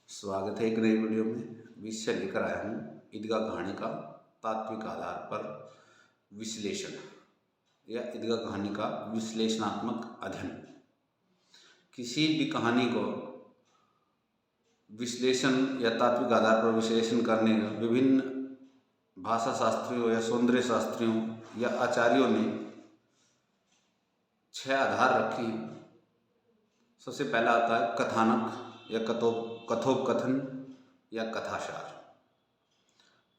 स्वागत है एक नई वीडियो में। विषय लेकर आया हूँ ईदगाह कहानी का तात्विक आधार पर विश्लेषण या ईदगाह कहानी का विश्लेषणात्मक अध्ययन। किसी भी कहानी को विश्लेषण या तात्विक आधार पर विश्लेषण करने का विभिन्न भाषा शास्त्रियों या सौंदर्य शास्त्रियों या आचार्यों ने 6 आधार रखे हैं। सबसे पहला आता है कथानक या कथोपकथन या कथासार।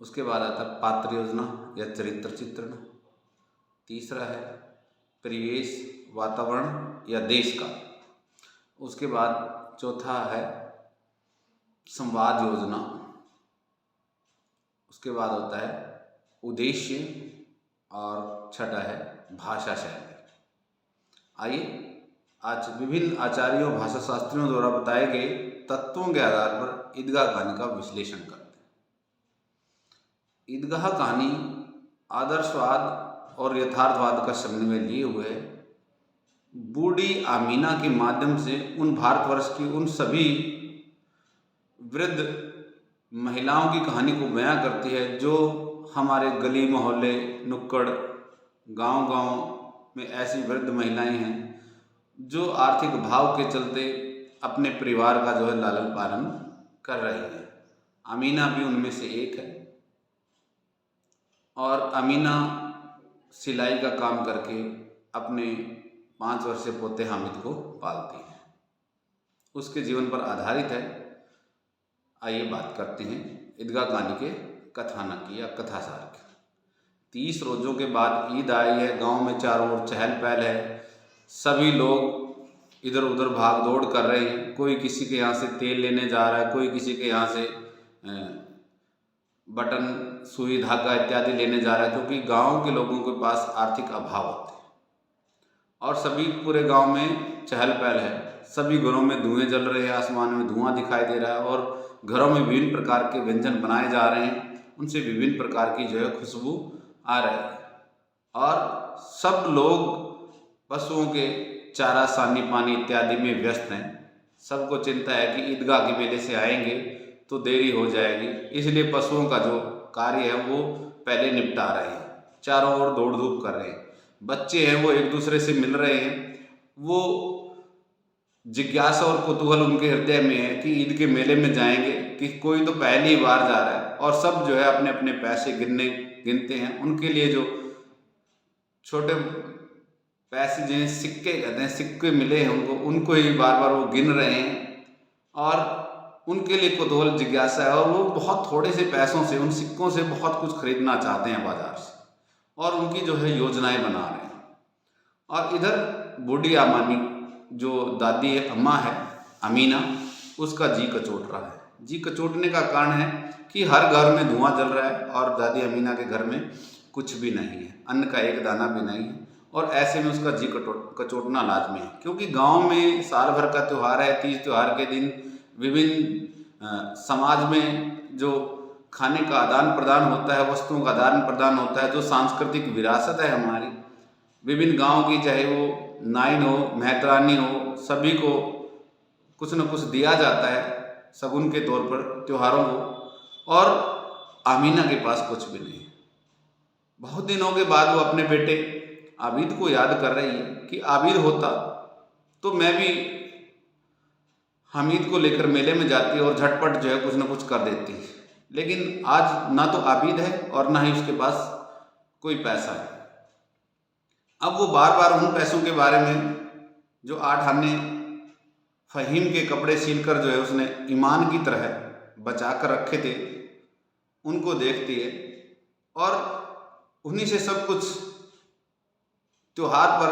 उसके बाद आता है पात्र योजना या चरित्र चित्रण। तीसरा है परिवेश वातावरण या देश का। उसके बाद चौथा है संवाद योजना। उसके बाद होता है उद्देश्य और छठा है भाषा शैली। आइए आज विभिन्न आचार्यों भाषा शास्त्रियों द्वारा बताए गए तत्वों के आधार पर ईदगाह कहानी का विश्लेषण करते हैं। ईदगाह कहानी आदर्शवाद और यथार्थवाद का समन्वय लिए हुए बूढ़ी आमीना के माध्यम से उन भारतवर्ष की उन सभी वृद्ध महिलाओं की कहानी को बयां करती है जो हमारे गली मोहल्ले नुक्कड़ गांव-गांव में ऐसी वृद्ध महिलाएं हैं जो आर्थिक भाव के चलते अपने परिवार का जो है लालन पालन कर रही है। अमीना भी उनमें से एक है और अमीना सिलाई का काम करके अपने 5 वर्षीय पोते हामिद को पालती है। उसके जीवन पर आधारित है। आइए बात करते हैं ईदगाह कहानी के कथानक की या कथासार की। 30 रोज़ों के बाद ईद आई है। गांव में चारों ओर चहल पहल है। सभी लोग इधर उधर भाग दौड़ कर रहे हैं। कोई किसी के यहाँ से तेल लेने जा रहा है, कोई किसी के यहाँ से बटन सुई धागा इत्यादि लेने जा रहा है, क्योंकि गांव के लोगों के पास आर्थिक अभाव होते हैं और सभी पूरे गांव में चहल पहल है। सभी घरों में धुएं जल रहे हैं, आसमान में धुआं दिखाई दे रहा है और घरों में विभिन्न प्रकार के व्यंजन बनाए जा रहे हैं। उनसे विभिन्न प्रकार की जो है खुशबू आ रही है और सब लोग पशुओं के चारा सानी पानी इत्यादि में व्यस्त हैं। सबको चिंता है कि ईदगाह के मेले से आएंगे तो देरी हो जाएगी, इसलिए पशुओं का जो कार्य है वो पहले निपटा रहे हैं। चारों ओर दौड़ धूप कर रहे हैं। बच्चे हैं वो एक दूसरे से मिल रहे हैं। वो जिज्ञासा और कुतूहल उनके हृदय में है कि ईद के मेले में जाएंगे कि कोई तो पहली बार जा रहा है और सब जो है अपने अपने पैसे गिनते हैं। उनके लिए जो छोटे पैसे जिन्हें सिक्के कहते हैं, सिक्के मिले हैं उनको ही बार बार वो गिन रहे हैं और उनके लिए कुतूहल जिज्ञासा है और वो बहुत थोड़े से पैसों से उन सिक्कों से बहुत कुछ खरीदना चाहते हैं बाजार से और उनकी जो है योजनाएं बना रहे हैं। और इधर बूढ़ी अमानी जो दादी है, अम्मा है अमीना, उसका जी कचोट रहा है। जी कचोटने का कारण है कि हर घर में धुआं जल रहा है और दादी अमीना के घर में कुछ भी नहीं है, अन्न का एक दाना भी नहीं है और ऐसे में उसका जी कचोटना लाजमी है, क्योंकि गांव में साल भर का त्यौहार है। तीज त्यौहार के दिन विभिन्न समाज में जो खाने का आदान प्रदान होता है, वस्तुओं का आदान प्रदान होता है, जो सांस्कृतिक विरासत है हमारी विभिन्न गांव की, चाहे वो नाइन हो मेहतरानी हो, सभी को कुछ न कुछ दिया जाता है शगुन के तौर पर त्योहारों को। और आमीना के पास कुछ भी नहीं। बहुत दिनों के बाद वो अपने बेटे आबिद को याद कर रही है कि आबिद होता तो मैं भी हामिद को लेकर मेले में जाती और झटपट जो है कुछ न कुछ कर देती, लेकिन आज ना तो आबिद है और ना ही उसके पास कोई पैसा है। अब वो बार बार उन पैसों के बारे में जो 8 आने फ़हीम के कपड़े सीलकर जो है उसने ईमान की तरह बचा कर रखे थे, उनको देखती है और उन्हीं से सब कुछ त्योहार पर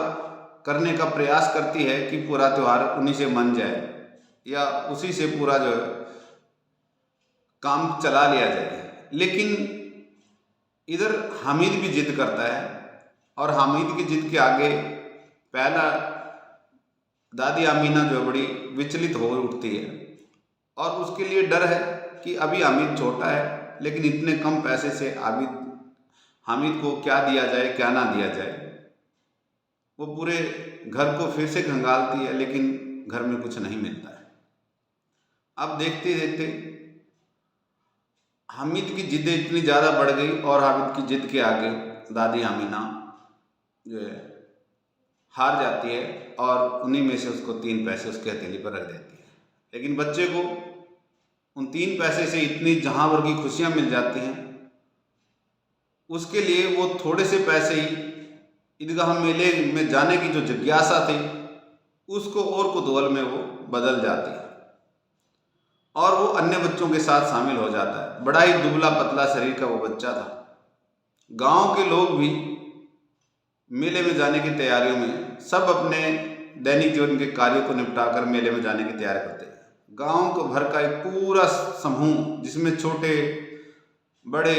करने का प्रयास करती है कि पूरा त्यौहार उन्हीं से मन जाए या उसी से पूरा जो है काम चला लिया जाए। लेकिन इधर हामिद भी जिद करता है और हामिद की जिद के आगे पहला दादी अमीना जो बड़ी विचलित हो उठती है और उसके लिए डर है कि अभी हामिद छोटा है, लेकिन इतने कम पैसे से हामिद को क्या दिया जाए क्या ना दिया जाए। वो पूरे घर को फिर से खंगालती है, लेकिन घर में कुछ नहीं मिलता है। अब देखते देखते हामिद की जिद इतनी ज़्यादा बढ़ गई और हामिद की जिद के आगे दादी आमीना जो है हार जाती है और उन्हीं में से उसको 3 पैसे उसके हथेली पर रख देती है। लेकिन बच्चे को उन 3 पैसे से इतनी जहाँ भर की खुशियाँ मिल जाती हैं, उसके लिए वो थोड़े से पैसे ही ईदगाह मेले में जाने की जो जिज्ञासा थी उसको और कुतूहल में वो बदल जाती है और वो अन्य बच्चों के साथ शामिल हो जाता है। बड़ा ही दुबला पतला शरीर का वो बच्चा था। गांव के लोग भी मेले में जाने की तैयारियों में सब अपने दैनिक जीवन के कार्यों को निपटाकर मेले में जाने की तैयारी करते हैं। गांव को भर का एक पूरा समूह जिसमें छोटे बड़े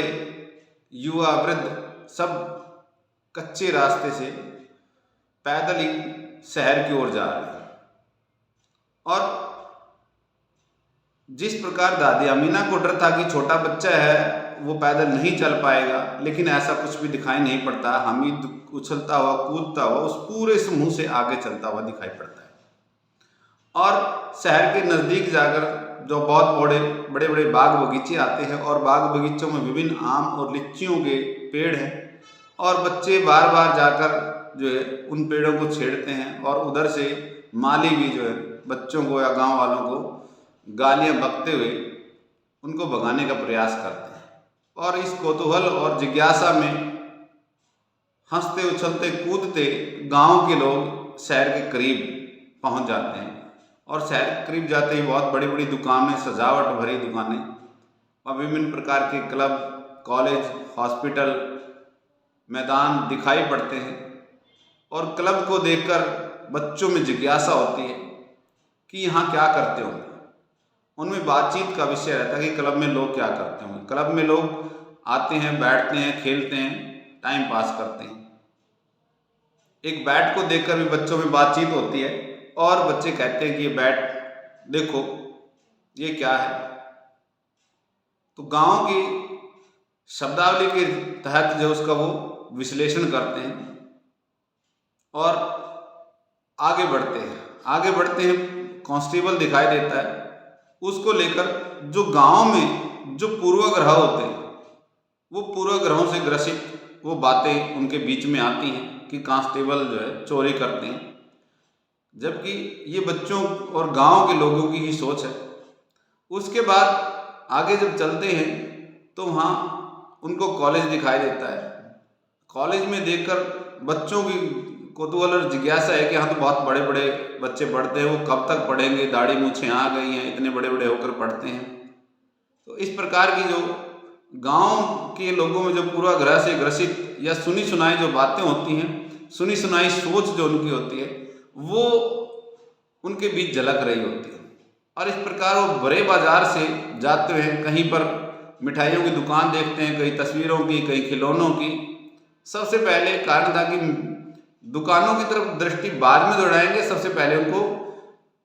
युवा वृद्ध सब कच्चे रास्ते से पैदल ही शहर की ओर जा रहे हैं। और जिस प्रकार दादी अमीना को डर था कि छोटा बच्चा है वो पैदल नहीं चल पाएगा, लेकिन ऐसा कुछ भी दिखाई नहीं पड़ता। हामिद उछलता हुआ कूदता हुआ उस पूरे समूह से आगे चलता हुआ दिखाई पड़ता है और शहर के नज़दीक जाकर जो बहुत बड़े बड़े बाग बगीचे आते हैं और बाग बगीचों में विभिन्न आम और लीचियों के पेड़ हैं और बच्चे बार बार जाकर जो है उन पेड़ों को छेड़ते हैं और उधर से माली भी जो है बच्चों को या गांव वालों को गालियां बकते हुए उनको भगाने का प्रयास करते हैं। और इस कौतूहल और जिज्ञासा में हंसते उछलते कूदते गांव के लोग शहर के करीब पहुंच जाते हैं और शहर के करीब जाते ही बहुत बड़ी बड़ी दुकानें, सजावट भरी दुकानें और विभिन्न प्रकार के क्लब, कॉलेज, हॉस्पिटल, मैदान दिखाई पड़ते हैं। और क्लब को देखकर बच्चों में जिज्ञासा होती है कि यहाँ क्या करते होंगे। उनमें बातचीत का विषय रहता है कि क्लब में लोग क्या करते होंगे। क्लब में लोग आते हैं, बैठते हैं, खेलते हैं, टाइम पास करते हैं। एक बैट को देखकर भी बच्चों में बातचीत होती है और बच्चे कहते हैं कि ये बैट देखो ये क्या है। तो गांव की शब्दावली के तहत जो उसका वो विश्लेषण करते हैं और आगे बढ़ते हैं। कांस्टेबल दिखाई देता है, उसको लेकर जो गांव में जो पूर्वाग्रह होते हैं वो पूर्वाग्रहों से ग्रसित वो बातें उनके बीच में आती हैं कि कांस्टेबल जो है चोरी करते हैं, जबकि ये बच्चों और गांव के लोगों की ही सोच है। उसके बाद आगे जब चलते हैं तो वहाँ उनको कॉलेज दिखाई देता है। कॉलेज में देखकर बच्चों की कौतूहल और जिज्ञासा है कि यहाँ तो बहुत बड़े बड़े बच्चे पढ़ते हैं, वो कब तक पढ़ेंगे, दाढ़ी मूछें आ गई हैं, इतने बड़े बड़े होकर पढ़ते हैं। तो इस प्रकार की जो गांव के लोगों में जो पूर्वाग्रह से ग्रसित या सुनी सुनाई जो बातें होती हैं, सुनी सुनाई सोच जो उनकी होती है वो उनके बीच झलक रही होती है। और इस प्रकार वो बड़े बाजार से जाते हुए कहीं पर मिठाइयों की दुकान देखते हैं, कहीं तस्वीरों की, कहीं खिलौनों की। सबसे पहले कारण था कि दुकानों की तरफ दृष्टि बाद में दौड़ाएंगे, सबसे पहले उनको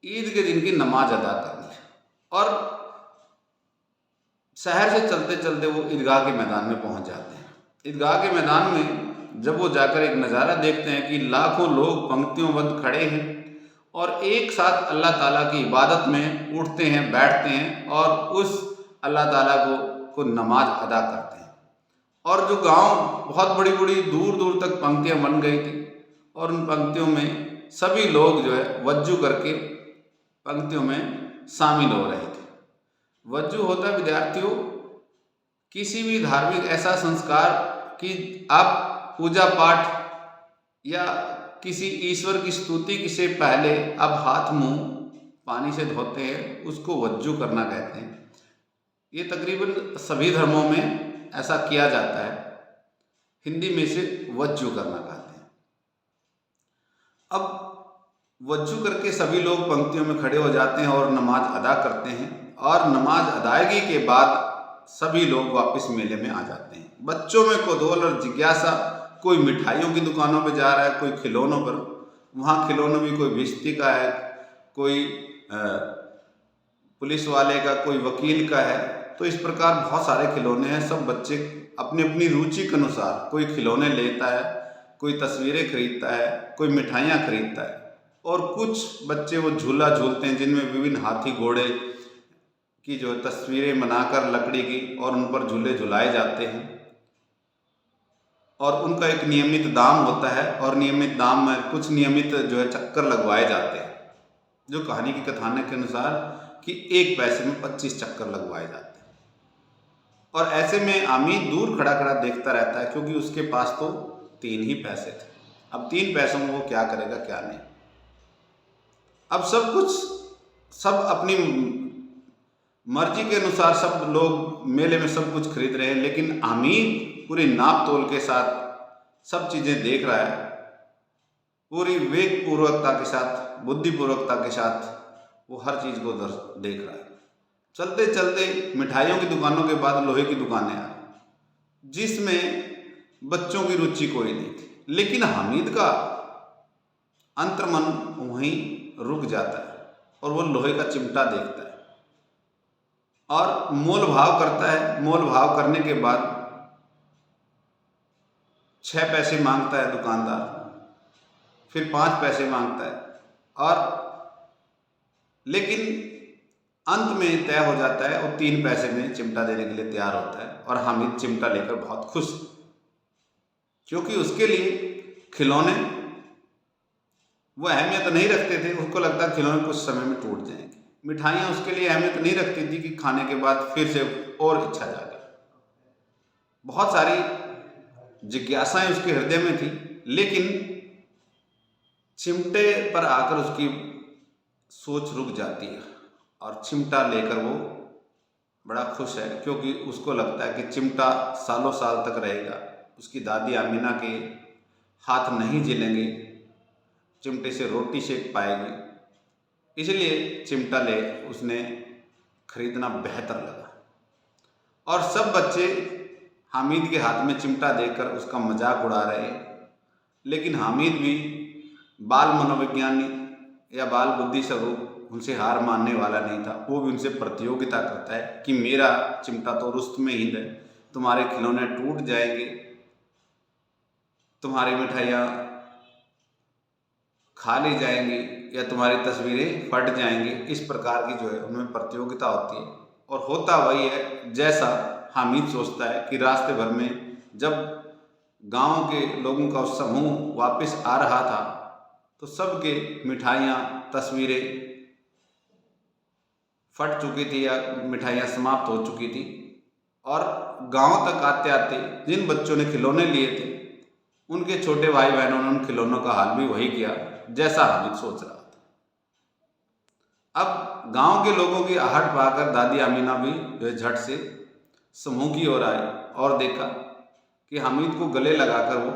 ईद के दिन की नमाज अदा करनी है। और शहर से चलते चलते वो ईदगाह के मैदान में पहुंच जाते हैं। ईदगाह के मैदान में जब वो जाकर एक नज़ारा देखते हैं कि लाखों लोग पंक्तियोंबद्ध खड़े हैं और एक साथ अल्लाह ताला की इबादत में उठते हैं, बैठते हैं और उस अल्लाह ताला को नमाज अदा करते हैं। और जो गांव बहुत बड़ी बड़ी दूर दूर तक पंक्तियां बन गई थी और उन पंक्तियों में सभी लोग जो है वज्जू करके पंक्तियों में शामिल हो रहे थे। वज्जू होता है विद्यार्थियों किसी भी धार्मिक ऐसा संस्कार कि आप पूजा पाठ या किसी ईश्वर की स्तुति से पहले आप हाथ मुंह पानी से धोते हैं, उसको वज्जू करना कहते हैं। ये तकरीबन सभी धर्मों में ऐसा किया जाता है। हिंदी में इसे वज्जू करना कहते हैं। अब वज्जू करके सभी लोग पंक्तियों में खड़े हो जाते हैं और नमाज अदा करते हैं और नमाज अदायगी के बाद सभी लोग वापस मेले में आ जाते हैं। बच्चों में कौतूहल और जिज्ञासा, कोई मिठाइयों की दुकानों पे जा रहा है, कोई खिलौनों पर, वहाँ खिलौनों भी कोई भिश्ती का है, कोई पुलिस वाले का, कोई वकील का है। तो इस प्रकार बहुत सारे खिलौने हैं। सब बच्चे अपनी अपनी रुचि के अनुसार कोई खिलौने लेता है, कोई तस्वीरें खरीदता है, कोई मिठाइयाँ खरीदता है और कुछ बच्चे वो झूला झूलते हैं जिनमें विभिन्न हाथी, घोड़े की जो तस्वीरें बनाकर लकड़ी की और उन पर झूले झुलाए जाते हैं और उनका एक नियमित दाम होता है और नियमित दाम में कुछ नियमित जो है चक्कर लगवाए जाते हैं, जो कहानी की कथानक के अनुसार कि 1 पैसे में 25 चक्कर लगवाए जाते हैं। और ऐसे में हामिद दूर खड़ा खड़ा देखता रहता है क्योंकि उसके पास तो 3 ही पैसे थे। अब 3 पैसों में वो क्या करेगा क्या नहीं। अब सब अपनी मर्जी के अनुसार सब लोग मेले में सब कुछ खरीद रहे हैं, लेकिन हामिद पूरी नाप तोल के साथ सब चीजें देख रहा है, पूरी वेग पूर्वकता के साथ, बुद्धि पूर्वकता के साथ वो हर चीज को देख रहा है। चलते चलते मिठाइयों की दुकानों के बाद लोहे की दुकानें आ जिसमें बच्चों की रुचि कोई नहीं थी, लेकिन हामिद का अंतर्मन वहीं रुक जाता है और वो लोहे का चिमटा देखता है और मोल भाव करता है। मोल भाव करने के बाद 6 पैसे मांगता है दुकानदार, फिर 5 पैसे मांगता है और लेकिन अंत में तय हो जाता है और 3 पैसे में चिमटा देने के लिए तैयार होता है। और हामिद चिमटा लेकर बहुत खुश है क्योंकि उसके लिए खिलौने वो अहमियत नहीं रखते थे, उसको लगता खिलौने कुछ समय में टूट जाएंगे। मिठाइयाँ उसके लिए अहमियत नहीं रखती थी कि खाने के बाद फिर से और इच्छा जागे। बहुत सारी जिज्ञासाएं उसके हृदय में थी, लेकिन चिमटे पर आकर उसकी सोच रुक जाती है और चिमटा लेकर वो बड़ा खुश है क्योंकि उसको लगता है कि चिमटा सालों साल तक रहेगा। उसकी दादी आमीना के हाथ नहीं जलेंगे, चिमटे से रोटी सेक पाएगी, इसलिए चिमटा उसने खरीदना बेहतर लगा। और सब बच्चे हामिद के हाथ में चिमटा देखकर उसका मजाक उड़ा रहे हैं, लेकिन हामिद भी बाल मनोविज्ञानी या बाल बुद्धि स्वरूप उनसे हार मानने वाला नहीं था। वो भी उनसे प्रतियोगिता करता है कि मेरा चिमटा तो रुस्त में ही है, तुम्हारे खिलौने टूट जाएंगे, तुम्हारी मिठाइयाँ खा ली जाएंगी या तुम्हारी तस्वीरें फट जाएंगी। इस प्रकार की जो है उनमें प्रतियोगिता होती है और होता वही है जैसा हामिद सोचता है कि रास्ते भर में जब गांव के लोगों का समूह वापस आ रहा था तो सबके मिठाइयाँ तस्वीरें फट चुकी थी या मिठाइयाँ समाप्त हो चुकी थी और गांव तक आते आते जिन बच्चों ने खिलौने लिए थे उनके छोटे भाई बहनों ने उन खिलौनों का हाल भी वही किया जैसा हामिद सोच रहा था। अब गांव के लोगों की आहट पाकर दादी आमीना भी जो झट से समूह की ओर आई और देखा कि हामिद को गले लगाकर वो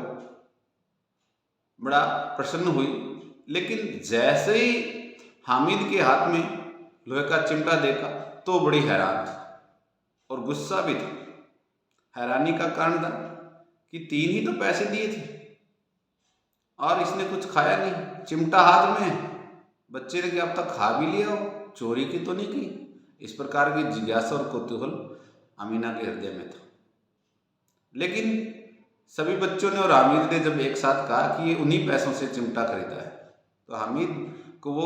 बड़ा प्रसन्न हुई, लेकिन जैसे ही हामिद के हाथ में लोहे का चिमटा देखा तो बड़ी हैरान थी और गुस्सा भी था। हैरानी का कारण था कि 3 ही तो पैसे दिए थे और इसने कुछ खाया नहीं, चिमटा हाथ में है, बच्चे ने क्या अब तक खा भी लिया हो, चोरी की तो नहीं की। इस प्रकार की जिज्ञासा और कौतूहल आमीना के हृदय में था। लेकिन सभी बच्चों ने और हामिद ने जब एक साथ कहा कि ये उन्हीं पैसों से चिमटा खरीदा है तो हामिद को वो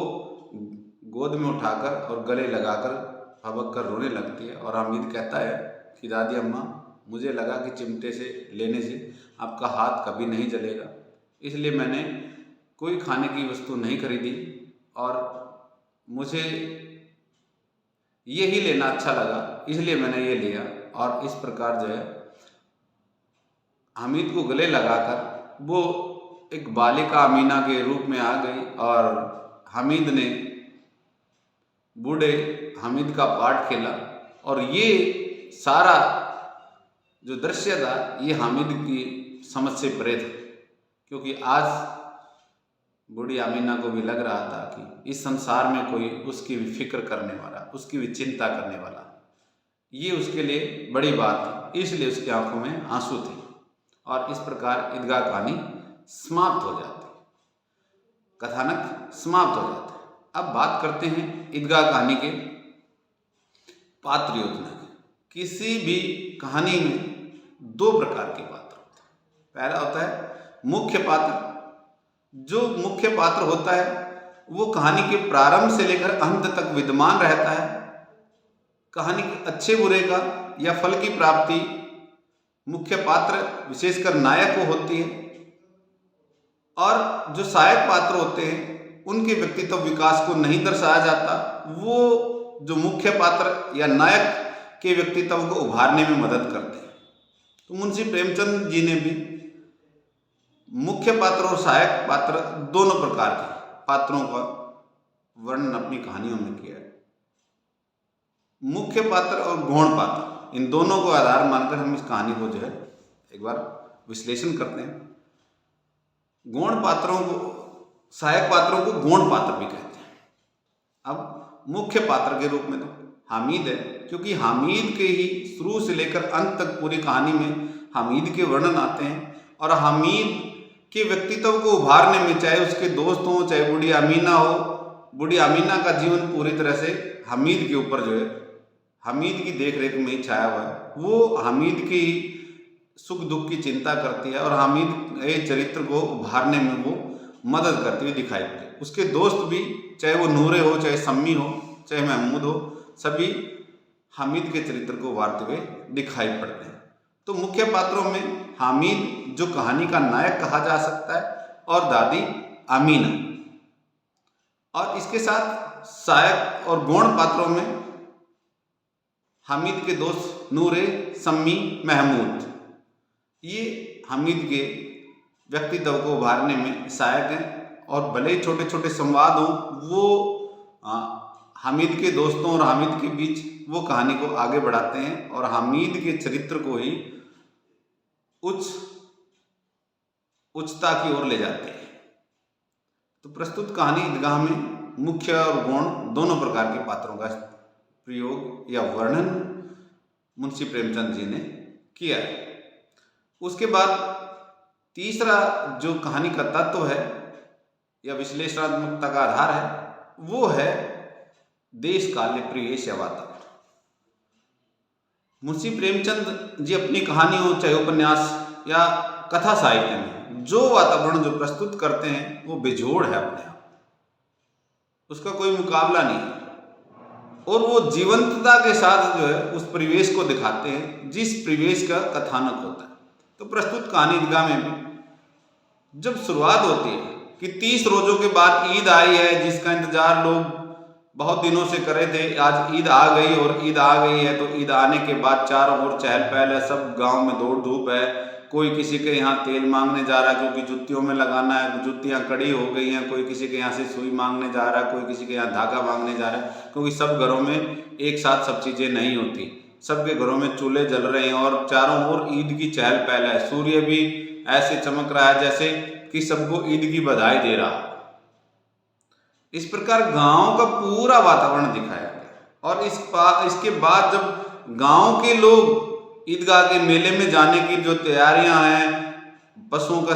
गोद में उठाकर और गले लगाकर फबक कर रोने लगती है और हामिद कहता है कि दादी अम्मा, मुझे लगा कि चिमटे से लेने से आपका हाथ कभी नहीं जलेगा, इसलिए मैंने कोई खाने की वस्तु नहीं खरीदी और मुझे ये ही लेना अच्छा लगा, इसलिए मैंने ये लिया। और इस प्रकार जो है हामिद को गले लगाकर वो एक बालिका अमीना के रूप में आ गई और हामिद ने बूढ़े हामिद का पार्ट खेला। और ये सारा जो दृश्य था ये हामिद की समझ से परे था, क्योंकि आज बूढ़ी आमीना को भी लग रहा था कि इस संसार में कोई उसकी भी फिक्र करने वाला, उसकी भी चिंता करने वाला, ये उसके लिए बड़ी बात थी, इसलिए उसकी आंखों में आंसू थे। और इस प्रकार ईदगाह कहानी समाप्त हो जाती, कथानक समाप्त हो जाता है। अब बात करते हैं ईदगाह कहानी के पात्र योजना की। किसी भी कहानी में 2 प्रकार के पात्र होते हैं। पहला होता है मुख्य पात्र। जो मुख्य पात्र होता है वो कहानी के प्रारंभ से लेकर अंत तक विद्यमान रहता है कहानी के अच्छे बुरे का या फल की प्राप्ति मुख्य पात्र विशेषकर नायक को होती है, और जो सहायक पात्र होते हैं उनके व्यक्तित्व विकास को नहीं दर्शाया जाता। वो जो मुख्य पात्र या नायक के व्यक्तित्व को उभारने में मदद करते हैं। तो मुंशी प्रेमचंद जी ने भी मुख्य पात्र और सहायक पात्र दोनों प्रकार के पात्रों का वर्णन अपनी कहानियों में किया है। मुख्य पात्र और गौण पात्र, इन दोनों को आधार मानकर हम इस कहानी को जो है एक बार विश्लेषण करते हैं। गौण पात्रों को, सहायक पात्रों को गौण पात्र भी कहते हैं। अब मुख्य पात्र के रूप में तो हामिद है, क्योंकि हामिद के ही शुरू से लेकर अंत तक पूरी कहानी में हामिद के वर्णन आते हैं, और हामिद के व्यक्तित्व को उभारने में, चाहे उसके दोस्त हों, चाहे बूढ़ी अमीना हो, बूढ़ी अमीना का जीवन पूरी तरह से हामिद के ऊपर जो है, हामिद की देख रेख में ही छाया हुआ है। वो हामिद की सुख दुख की चिंता करती है और हामिद के चरित्र को उभारने में वो मदद करती हुई दिखाई पड़ती है। उसके दोस्त भी, चाहे वो नूरे हो, चाहे सम्मी हो, चाहे महमूद हो, सभी हामिद के चरित्र को उभारते हुए दिखाई पड़ते हैं। तो मुख्य पात्रों में हामिद जो कहानी का नायक कहा जा सकता है, और दादी अमीना, और इसके साथ सहायक और गौण पात्रों में हामिद के दोस्त नूरे, सम्मी, महमूद, ये हामिद के व्यक्तित्व को उभारने में सहायक हैं। और भले ही छोटे छोटे संवाद हों, वो हामिद के दोस्तों और हामिद के बीच वो कहानी को आगे बढ़ाते हैं और हामिद के चरित्र को ही उच्चता की ओर ले जाते हैं। तो प्रस्तुत कहानी ईदगाह में मुख्य और गौण दोनों प्रकार के पात्रों का प्रयोग या वर्णन मुंशी प्रेमचंद जी ने किया है। उसके बाद तीसरा जो कहानी का तत्व है या विश्लेषणात्मकता का आधार है, वो है देश काल परिवेश या वातावरण। मुंशी प्रेमचंद जी अपनी कहानियों, चाहे उपन्यास या कथा साहित्य में जो वातावरण जो प्रस्तुत करते हैं वो बेजोड़ है अपने आप, उसका कोई मुकाबला नहीं है, और वो जीवंतता के साथ जो है उस परिवेश को दिखाते हैं जिस परिवेश का कथानक होता है। तो प्रस्तुत कहानी ईदगाह में भी जब शुरुआत होती है कि 30 रोजों के बाद ईद आई है, जिसका इंतजार लोग बहुत दिनों से करे थे, आज ईद आ गई, और ईद आ गई है तो ईद आने के बाद चारों ओर चहल पहल है, सब गांव में दौड़ धूप है। कोई किसी के यहाँ तेल मांगने जा रहा है क्योंकि जुत्तियों में लगाना है, जुत्तियाँ कड़ी हो गई हैं, कोई किसी के यहाँ से सुई मांगने जा रहा है, कोई किसी के यहाँ धागा मांगने जा रहा है, क्योंकि सब घरों में एक साथ सब चीज़ें नहीं होती, सबके घरों में चूल्हे जल रहे हैं और चारों ओर ईद की चहल पहल है। सूर्य भी ऐसे चमक रहा है जैसे कि सबको ईद की बधाई दे रहा है। इस प्रकार गांव का पूरा वातावरण दिखाया गया। और इसके बाद जब गांव के लोग ईदगाह के मेले में जाने की जो तैयारियां हैं, पशुओं का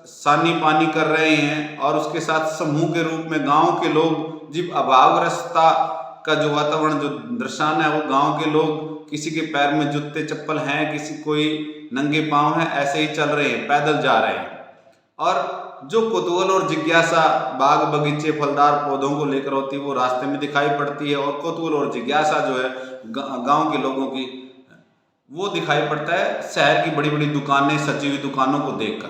सानी पानी कर रहे हैं, और उसके साथ समूह के रूप में गांव के लोग जब अभावग्रस्तता का जो वातावरण जो दर्शाना है, वो गांव के लोग किसी के पैर में जूते चप्पल हैं, किसी कोई नंगे पांव हैं, ऐसे ही चल रहे हैं, पैदल जा रहे हैं। और जो कौतूहल और जिज्ञासा बाग बगीचे फलदार पौधों को लेकर होती है वो रास्ते में दिखाई पड़ती है, और कौतूहल और जिज्ञासा जो है गांव के लोगों की वो दिखाई पड़ता है शहर की बड़ी बड़ी दुकानें, सजी हुई दुकानों को देखकर,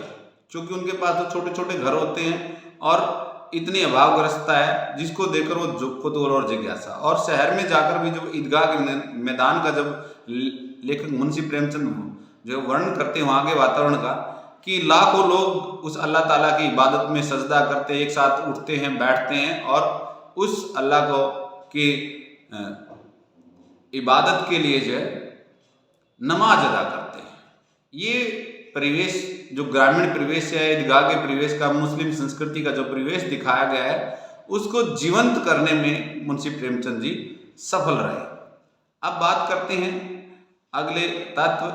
क्योंकि उनके पास तो छोटे छोटे घर होते हैं और इतनी अभावग्रस्तता है जिसको देखकर वो कौतूहल और जिज्ञासा। और शहर में जाकर भी जो ईदगाह के मैदान का जब लेखक मुंशी प्रेमचंद जो वर्णन करते हैं वहाँ के वातावरण का, कि लाखों लोग उस अल्लाह ताला की इबादत में सजदा करते, एक साथ उठते हैं, बैठते हैं और उस अल्लाह को की इबादत के लिए जो है नमाज अदा करते हैं। ये परिवेश जो ग्रामीण परिवेश है, ईदगाह के परिवेश का, मुस्लिम संस्कृति का जो परिवेश दिखाया गया है, उसको जीवंत करने में मुंशी प्रेमचंद जी सफल रहे। अब बात करते हैं अगले तत्व,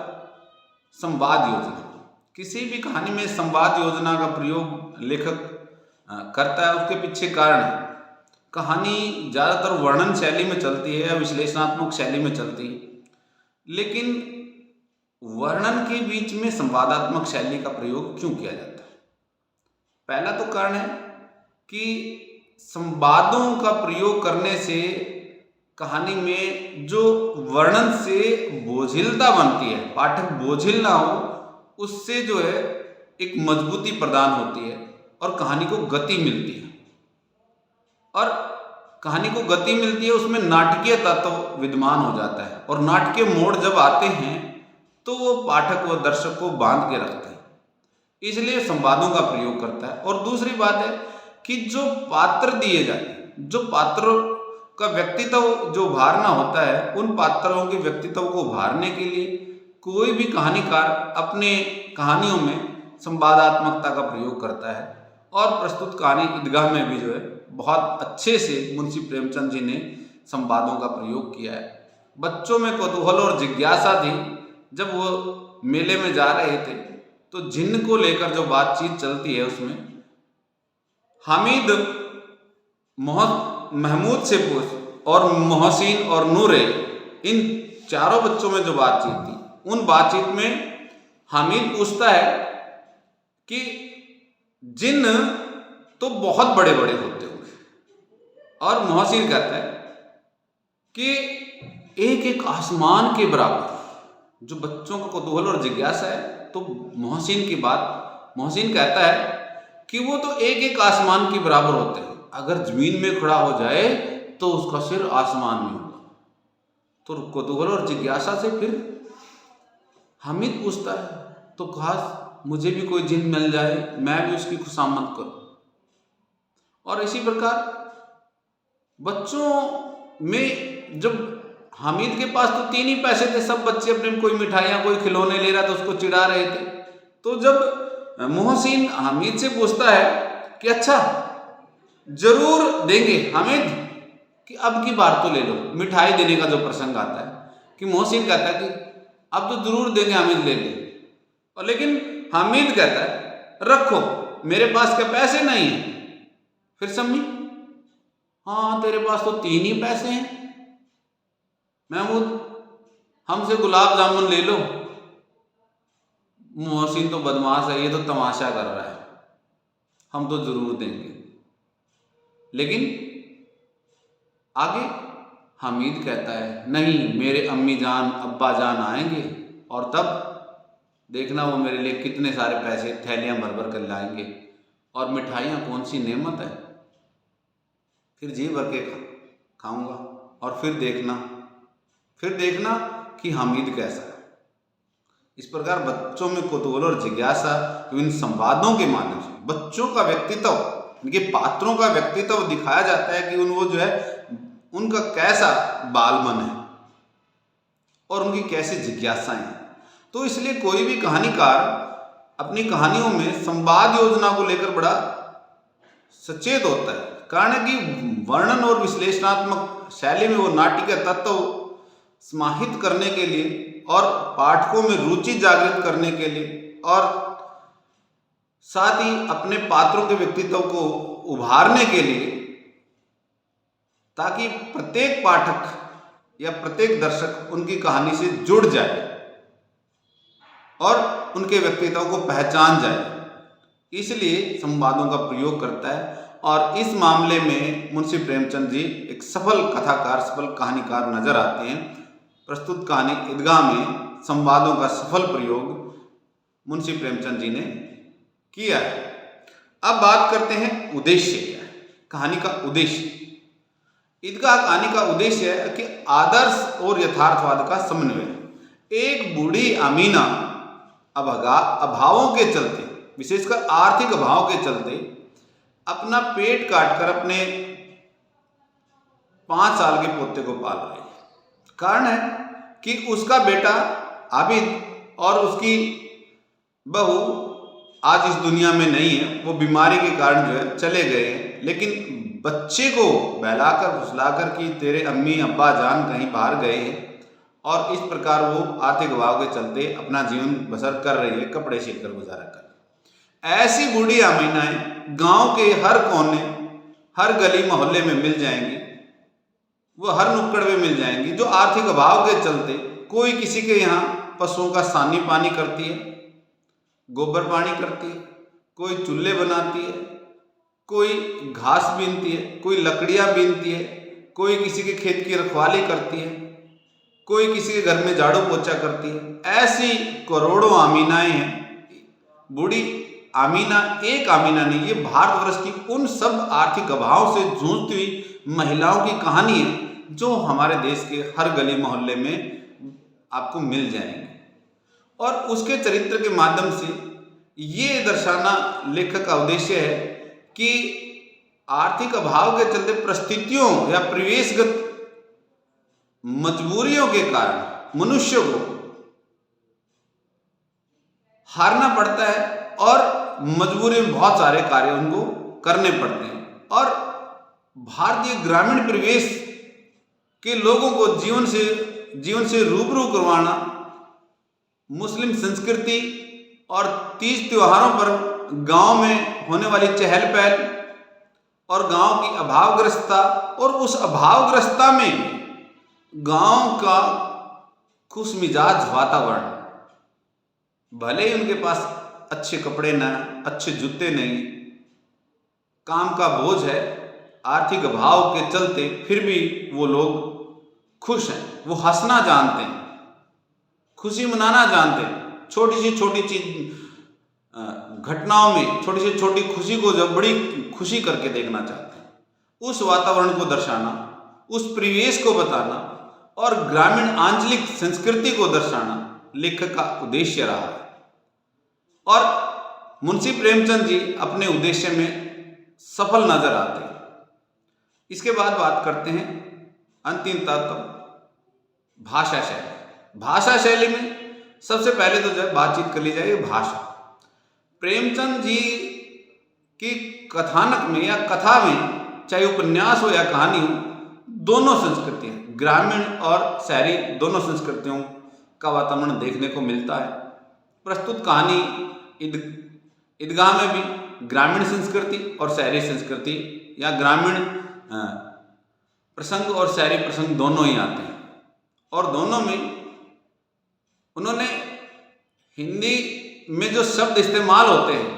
संवाद योजना। किसी भी कहानी में संवाद योजना का प्रयोग लेखक करता है, उसके पीछे कारण है। कहानी ज़्यादातर वर्णन शैली में चलती है या विश्लेषणात्मक शैली में चलती है, लेकिन वर्णन के बीच में संवादात्मक शैली का प्रयोग क्यों किया जाता है? पहला तो कारण है कि संवादों का प्रयोग करने से कहानी में जो वर्णन से बोझिलता बनती है, पाठक बोझिल ना हो, उससे जो है एक मजबूती प्रदान होती है और कहानी को गति मिलती है। और कहानी को गति मिलती है, उसमें नाटकीय तत्व विद्यमान हो जाता है और नाटकीय मोड़ जब आते हैं तो वो पाठक व दर्शक को बांध के रखते हैं, इसलिए संवादों का प्रयोग करता है। और दूसरी बात है कि जो पात्र दिए जाते हैं, जो पात्रों का व्यक्तित्व जो उभारना होता है, उन पात्रों के व्यक्तित्व को उभारने के लिए कोई भी कहानीकार अपने कहानियों में संवादात्मकता का प्रयोग करता है। और प्रस्तुत कहानी ईदगाह में भी जो है बहुत अच्छे से मुंशी प्रेमचंद जी ने संवादों का प्रयोग किया है। बच्चों में कौतूहल और जिज्ञासा थी। जब वो मेले में जा रहे थे तो जिन्न को लेकर जो बातचीत चलती है, उसमें हामिद महमूद से पूछ और मोहसिन और नूरे, इन चारों बच्चों में जो बातचीत थी, उन बातचीत में हामिद पूछता है कि जिन्न तो बहुत बड़े बड़े होते होंगे, और मोहसिन कहता है कि एक एक आसमान के बराबर। जो बच्चों का कौतूहल और जिज्ञासा है, तो मोहसिन कहता है कि वो तो एक एक आसमान के बराबर होते हैं, अगर जमीन में खड़ा हो जाए तो उसका सिर आसमान में होगा। तो कौतूहल और जिज्ञासा से फिर हामिद पूछता है, तो काश मुझे भी कोई जिन मिल जाए, मैं भी उसकी खुशामद करूं। और इसी प्रकार बच्चों में, जब हामिद के पास तो 3 ही पैसे थे, सब बच्चे अपने कोई मिठाइयाँ कोई खिलौने ले रहा था, उसको चिढ़ा रहे थे। तो जब मोहसिन हामिद से पूछता है कि अच्छा जरूर देंगे हामिद, कि अब की बार तो ले लो, मिठाई देने का जो प्रसंग आता है, कि मोहसिन कहता है कि अब तो जरूर देंगे हामिद, ले ले। और लेकिन हामिद कहता है रखो, मेरे पास क्या पैसे नहीं है। फिर सम्मी, हाँ तेरे पास तो 3 ही पैसे हैं महमूद, हमसे गुलाब जामुन ले लो। मोहसिन तो बदमाश है, ये तो तमाशा कर रहा है, हम तो जरूर देंगे। लेकिन आगे हामिद कहता है नहीं, मेरे अम्मी जान अब्बा जान आएंगे और तब देखना वो मेरे लिए कितने सारे पैसे थैलियां भर भर कर लाएंगे, और मिठाइयाँ कौन सी नेमत है, फिर जी भर के खाऊंगा। और फिर देखना कि हामिद कैसा है। इस प्रकार बच्चों में कौतूहल और जिज्ञासा इन संवादों के माध्यम से बच्चों का व्यक्तित्व, इनके पात्रों का व्यक्तित्व दिखाया जाता है कि वो जो है उनका कैसा बालमन है और उनकी कैसी जिज्ञासाएं हैं। तो इसलिए कोई भी कहानीकार अपनी कहानियों में संवाद योजना को लेकर बड़ा सचेत होता है। कारण है कि वर्णन और विश्लेषणात्मक शैली में वो नाट्य तत्व समाहित करने के लिए और पाठकों में रुचि जागृत करने के लिए और साथ ही अपने पात्रों के व्यक्तित्व को उभारने के लिए, ताकि प्रत्येक पाठक या प्रत्येक दर्शक उनकी कहानी से जुड़ जाए और उनके व्यक्तित्व को पहचान जाए, इसलिए संवादों का प्रयोग करता है। और इस मामले में मुंशी प्रेमचंद जी एक सफल कथाकार, सफल कहानीकार नजर आते हैं। प्रस्तुत कहानी ईदगाह में संवादों का सफल प्रयोग मुंशी प्रेमचंद जी ने किया है। अब बात करते हैं उद्देश्य क्या है, कहानी का उद्देश्य। ईदगाह कहानी का उद्देश्य है कि आदर्श और यथार्थवाद का समन्वय। एक बूढ़ी अमीना अभावों के चलते, विशेषकर आर्थिक अभाव के चलते, अपना पेट काटकर अपने 5 साल के पोते को पाल रही है। कारण है कि उसका बेटा आबिद और उसकी बहू आज इस दुनिया में नहीं है, वो बीमारी के कारण जो है चले गए हैं। लेकिन बच्चे को बहलाकर फुसलाकर कि तेरे अम्मी अब्बा जान कहीं बाहर गए हैं, और इस प्रकार वो आर्थिक अभाव के चलते अपना जीवन बसर कर रही है, कपड़े सिलकर गुजारा कर। ऐसी बूढ़ी अमीनाएं गांव के हर कोने, हर गली मोहल्ले में मिल जाएंगी, वो हर नुक्कड़ में मिल जाएंगी, जो आर्थिक अभाव के चलते कोई किसी के यहाँ पशुओं का सानी पानी करती है, गोबर पानी करती है, कोई चूल्हे बनाती है, कोई घास बीनती है, कोई लकड़ियाँ बीनती है, कोई किसी के खेत की रखवाली करती है, कोई किसी के घर में झाड़ू पोछा करती है। ऐसी करोड़ों आमीनाएं हैं। बूढ़ी आमीना एक आमीना नहीं, ये भारतवर्ष की उन सब आर्थिक अभाव से जूझती हुई महिलाओं की कहानी है जो हमारे देश के हर गली मोहल्ले में आपको मिल जाएंगे। और उसके चरित्र के माध्यम से ये दर्शाना लेखक का उद्देश्य है कि आर्थिक अभाव के चलते परिस्थितियों या परिवेशगत मजबूरियों के कारण मनुष्य को हारना पड़ता है और मजबूरी में बहुत सारे कार्य उनको करने पड़ते हैं। और भारतीय ग्रामीण परिवेश के लोगों को जीवन से रूबरू करवाना, मुस्लिम संस्कृति और तीज त्योहारों पर गांव में होने वाली चहल पहल और गांव की अभावग्रस्तता और उस अभावग्रस्तता में गांव का खुशमिजाज वातावरण, भले ही उनके पास अच्छे कपड़े न, अच्छे जूते नहीं, काम का बोझ है, आर्थिक अभाव के चलते फिर भी वो लोग खुश हैं। वो हंसना जानते हैं, खुशी मनाना जानते हैं। छोटी से छोटी चीज घटनाओं में छोटी से छोटी खुशी को जब बड़ी खुशी करके देखना चाहते हैं। उस वातावरण को दर्शाना, उस परिवेश को बताना और ग्रामीण आंचलिक संस्कृति को दर्शाना लेखक का उद्देश्य रहा है। और मुंशी प्रेमचंद जी अपने उद्देश्य में सफल नजर आते हैं। इसके बाद बात करते हैं अंतिम तत्व भाषा शैली। भाषा शैली में सबसे पहले तो जो बातचीत कर ली जाएगी भाषा। प्रेमचंद जी की कथानक में या कथा में, चाहे उपन्यास हो या कहानी हो, दोनों संस्कृतियां, ग्रामीण और शहरी दोनों संस्कृतियों का वातावरण देखने को मिलता है। प्रस्तुत कहानी ईदगाह में भी ग्रामीण संस्कृति और शहरी संस्कृति या ग्रामीण प्रसंग और शहरी प्रसंग दोनों ही आते हैं। और दोनों में उन्होंने हिंदी में जो शब्द इस्तेमाल होते हैं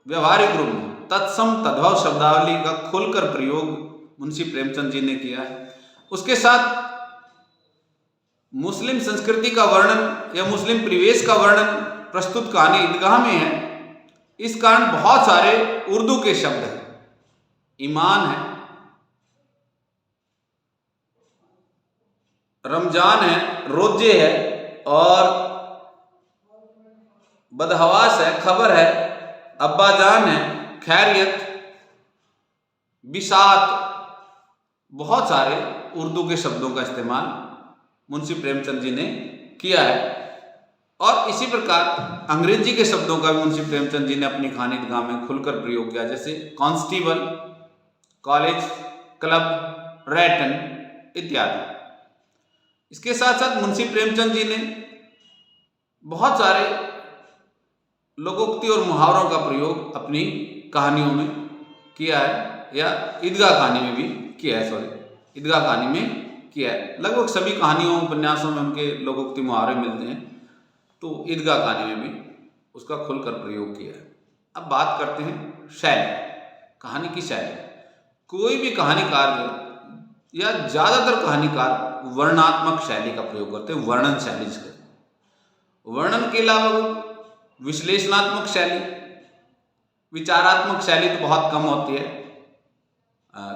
व्यवहारिक रूप में, तत्सम तद्भव शब्दावली का खुलकर प्रयोग मुंशी प्रेमचंद जी ने किया है। उसके साथ मुस्लिम संस्कृति का वर्णन या मुस्लिम परिवेश का वर्णन प्रस्तुत कहानी ईदगाह में है। इस कारण बहुत सारे उर्दू के शब्द हैं। ईमान है, रमजान है, रोजे है और बदहवास है, खबर है, अब्बाजान है, खैरियत, बिसात, बहुत सारे उर्दू के शब्दों का इस्तेमाल मुंशी प्रेमचंद जी ने किया है। और इसी प्रकार अंग्रेजी के शब्दों का भी मुंशी प्रेमचंद जी ने अपनी कहानी ईदगाह में खुलकर प्रयोग किया, जैसे कांस्टेबल, कॉलेज, क्लब, रैटन इत्यादि। इसके साथ साथ मुंशी प्रेमचंद जी ने बहुत सारे लोकोक्ति और मुहावरों का प्रयोग अपनी कहानियों में किया है, या ईदगाह कहानी में भी किया है। ईदगाह कहानी में किया है। लगभग सभी कहानियों उपन्यासों में उनके लोकोक्ति मुहावरे मिलते हैं, तो ईदगाह कहानी में भी उसका खुलकर प्रयोग किया है। अब बात करते हैं शैली, कहानी की शैली। कोई भी कहानीकार या ज़्यादातर कहानीकार वर्णनात्मक शैली का प्रयोग करते हैं, वर्णन शैली जिसका। वर्णन के अलावा विश्लेषणात्मक शैली, विचारात्मक शैली तो बहुत कम होती है।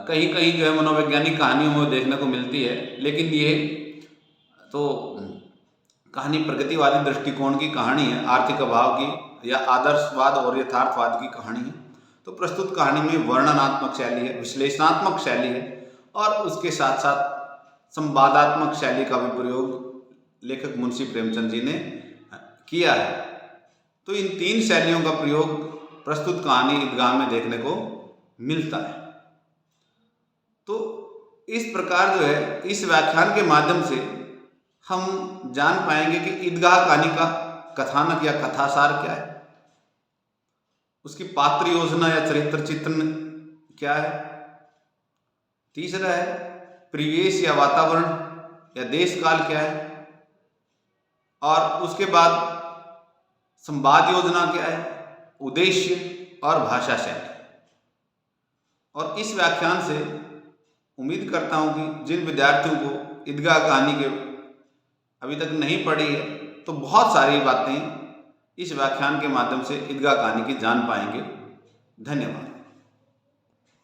कहीं कहीं जो है मनोवैज्ञानिक कहानियों में देखने को मिलती है, लेकिन ये तो कहानी प्रगतिवादी दृष्टिकोण की कहानी है, आर्थिक अभाव की या आदर्शवाद और यथार्थवाद की कहानी है। तो प्रस्तुत कहानी में वर्णनात्मक शैली है, विश्लेषणात्मक शैली है और उसके साथ साथ संवादात्मक शैली का भी प्रयोग लेखक मुंशी प्रेमचंद जी ने किया है। तो इन तीन शैलियों का प्रयोग प्रस्तुत कहानी ईदगाह में देखने को मिलता है। तो इस प्रकार जो है इस व्याख्यान के माध्यम से हम जान पाएंगे कि ईदगाह कहानी का कथानक या कथासार क्या है, उसकी पात्र योजना या चरित्र चित्रण क्या है, तीसरा है परिवेश या वातावरण या देश काल क्या है, और उसके बाद संवाद योजना क्या है, उद्देश्य और भाषा शैली। और इस व्याख्यान से उम्मीद करता हूँ कि जिन विद्यार्थियों को ईदगाह कहानी के अभी तक नहीं पढ़ी है तो बहुत सारी बातें इस व्याख्यान के माध्यम से ईदगाह कहानी की जान पाएंगे। धन्यवाद।